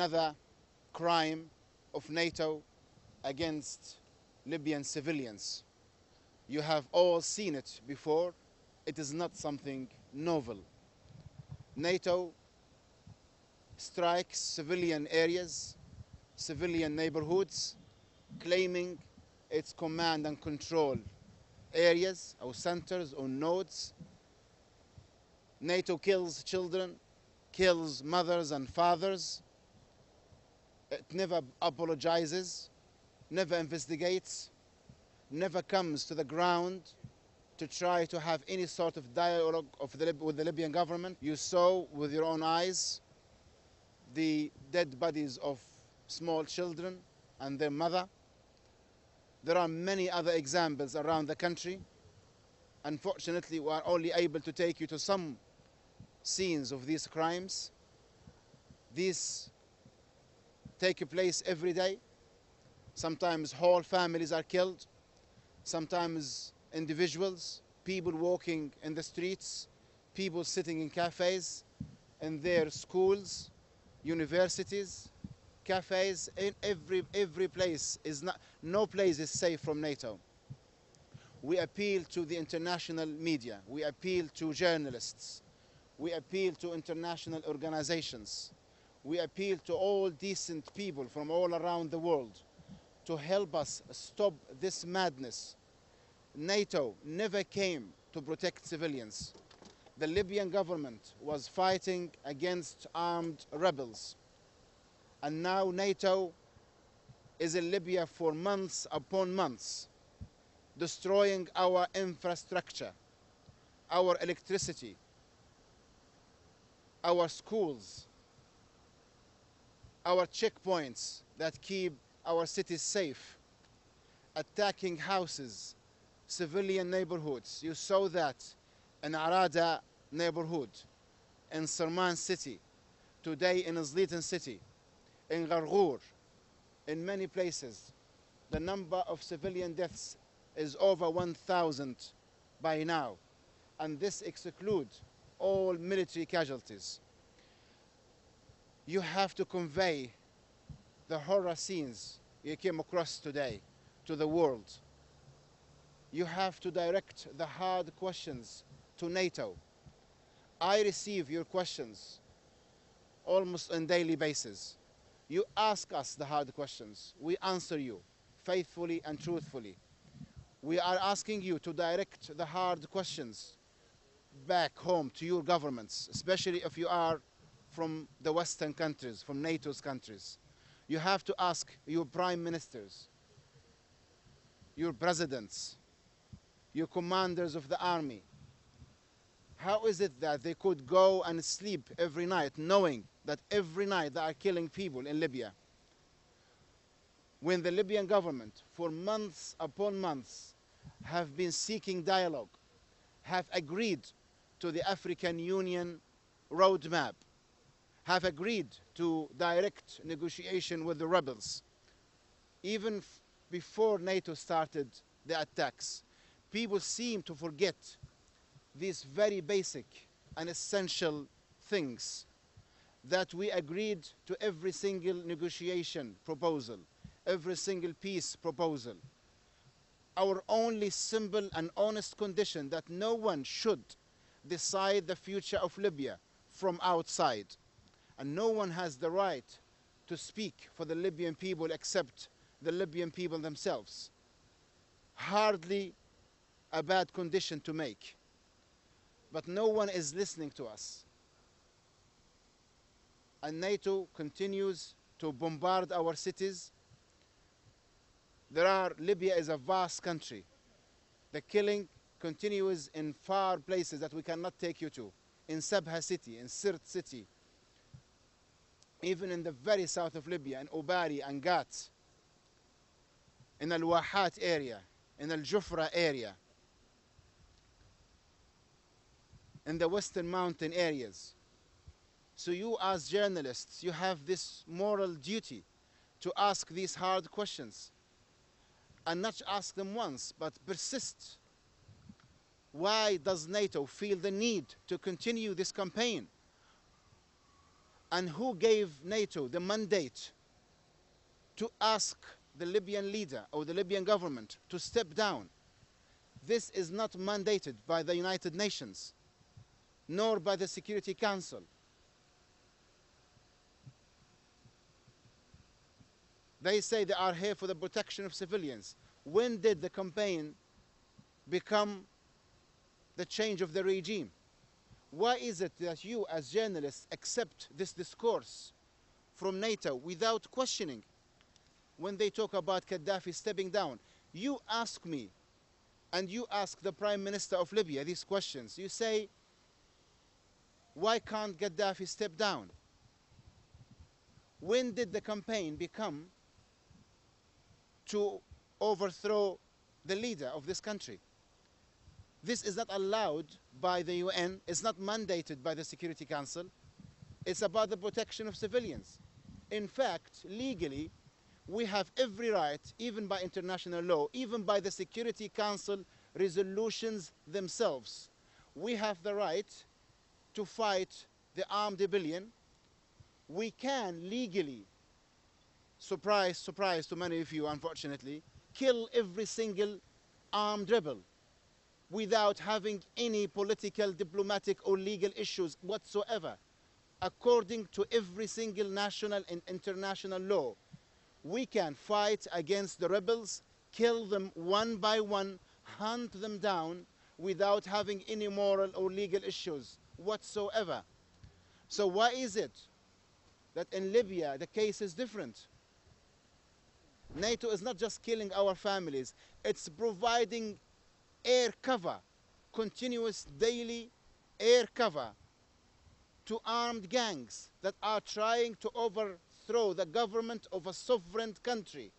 Another crime of NATO against Libyan civilians. You have all seen it before. It is not something novel. NATO strikes civilian areas, civilian neighborhoods, claiming its command and control areas or centers or nodes. NATO kills children, kills mothers and fathers. It never apologizes, never investigates, never comes to the ground to try to have any sort of dialogue with the Libyan government. You saw with your own eyes the dead bodies of small children and their mother. There are many other examples around the country. Unfortunately, we are only able to take you to some scenes of these crimes. These take place every day. Sometimes whole families are killed. Sometimes individuals, people walking in the streets, people sitting in cafes, in their schools, universities, cafes, in every place is not, no place is safe from NATO. We appeal to the international media, we appeal to journalists, we appeal to international organizations, we appeal to all decent people from all around the world to help us stop this madness. NATO never came to protect civilians. The Libyan government was fighting against armed rebels. And now NATO is in Libya for months upon months, destroying our infrastructure, our electricity, our schools, our checkpoints that keep our cities safe, attacking houses, civilian neighborhoods. You saw that in Arada neighborhood, in Sarman city, today in Zlitan city, in Gargour, in many places. The number of civilian deaths is over 1,000 by now, and this excludes all military casualties. You have to convey the horror scenes you came across today to the world. You have to direct the hard questions to NATO. I receive your questions almost on a daily basis. You ask us the hard questions. We answer you faithfully and truthfully. We are asking you to direct the hard questions back home to your governments, especially if you are from the Western countries, from NATO's countries. You have to ask your prime ministers, your presidents, your commanders of the army, how is it that they could go and sleep every night knowing that every night they are killing people in Libya? When the Libyan government, for months upon months, have been seeking dialogue, have agreed to the African Union roadmap, have agreed to direct negotiation with the rebels, even before NATO started the attacks, people seem to forget these very basic and essential things that we agreed to every single negotiation proposal, every single peace proposal. Our only simple and honest condition that no one should decide the future of Libya from outside. And no one has the right to speak for the Libyan people except the Libyan people themselves. Hardly a bad condition to make. But no one is listening to us. And NATO continues to bombard our cities. Libya is a vast country. The killing continues in far places that we cannot take you to. In Sabha city, in Sirt city, even in the very south of Libya, in Ubari and Gat, in Al-Wahat area, in Al-Jufra area, in the Western Mountain areas. So you as journalists, you have this moral duty to ask these hard questions and not ask them once, but persist. Why does NATO feel the need to continue this campaign? And who gave NATO the mandate to ask the Libyan leader or the Libyan government to step down? This is not mandated by the United Nations, nor by the Security Council. They say they are here for the protection of civilians. When did the campaign become the change of the regime? Why is it that you as journalists accept this discourse from NATO without questioning when they talk about Gaddafi stepping down? You ask me, and you ask the Prime Minister of Libya these questions. You say, why can't Gaddafi step down? When did the campaign become to overthrow the leader of this country? This is not allowed by the UN. It's not mandated by the Security Council. It's about the protection of civilians. In fact, legally, we have every right, even by international law, even by the Security Council resolutions themselves, we have the right to fight the armed rebellion. We can legally, surprise, surprise to many of you, unfortunately, kill every single armed rebel without having any political, diplomatic, or legal issues whatsoever. According to every single national and international law, we can fight against the rebels, kill them one by one, hunt them down without having any moral or legal issues whatsoever. So why is it that in Libya the case is different? NATO is not just killing our families, it's providing air cover, continuous daily air cover to armed gangs that are trying to overthrow the government of a sovereign country.